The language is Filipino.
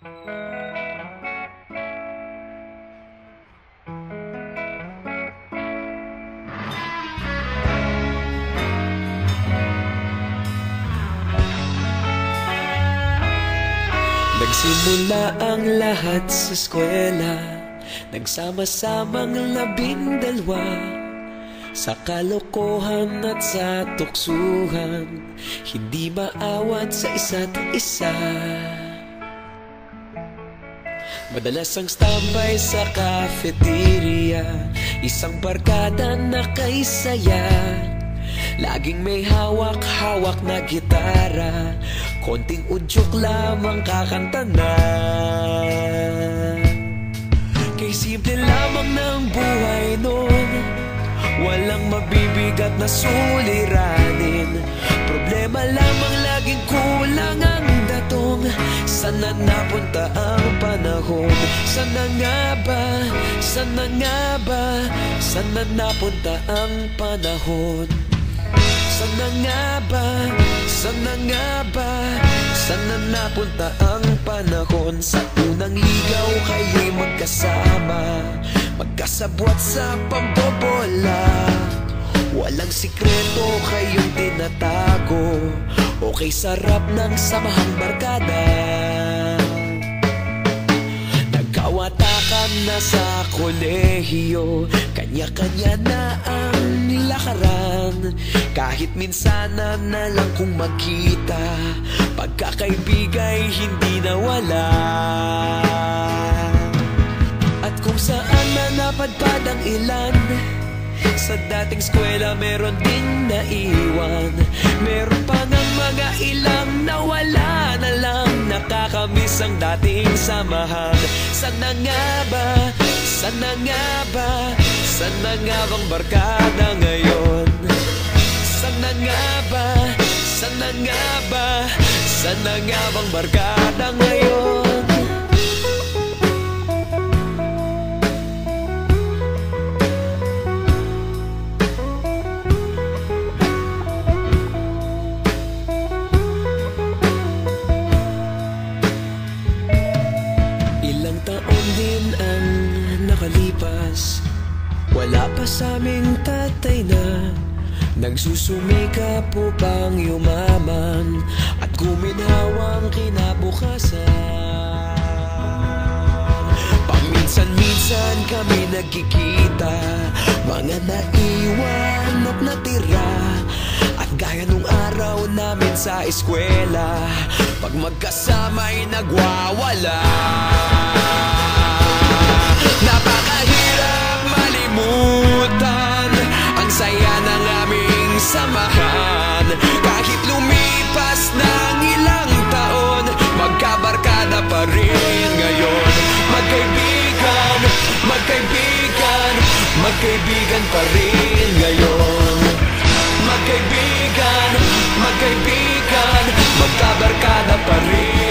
Nagsimula ang lahat sa eskwela, nagsama-samang 12 sa kalokohan at sa tuksuhan, hindi maawat sa isa't isa. Madalas ang standby sa cafeteria, isang barkada na kay saya. Laging may hawak-hawak na gitara, konting udyok lamang kakanta na. Kay simple lamang ng buhay nun, walang mabibigat na suliranin. Problema lamang laging kulang ang datong. Sana napunta ang panahon? Sana nga ba? Sana nga ba? Sana napunta ang panahon? Sana nga ba? Sana nga ba? Sana napunta ang panahon? Sa unang ligaw kayo'y magkasama, magkasabwat sa pambobola. Walang sikreto kayong tinatago, okay sarap ng samahang barkada. Nagkawatakan na sa kolehiyo, kanya-kanya na ang lakaran. Kahit minsanan na lang kung magkita, pagkakaibigay hindi nawala. At kung saan na napadpad ang ilan, sa dating eskwela meron ding naiwan. Meron pa ng mga ilang nawala na lang, nakakamiss ang dating samahan. Sana nga ba? Sana nga ba? Sana nga bang barkada ngayon? Sana nga ba? Sana nga ba? Sana nga bang barkada ngayon? Ilang taon din ang nakalipas, wala pa sa aming tatay na nagsusumikap upang yumaman at guminhawang kinabukasan. Paminsan-minsan kami nagkikita, mga naiwan at natira. At gaya nung araw namin sa eskwela, pag magkasama'y nagwawala. Napakahirap malimutan ang saya ng aming samahan. Kahit lumipas ng ilang taon, magkabarkada pa rin ngayon. Magkaibigan, magkaibigan, magkaibigan pa rin ngayon. Magkaibigan, magkaibigan, magkabarkada pa rin.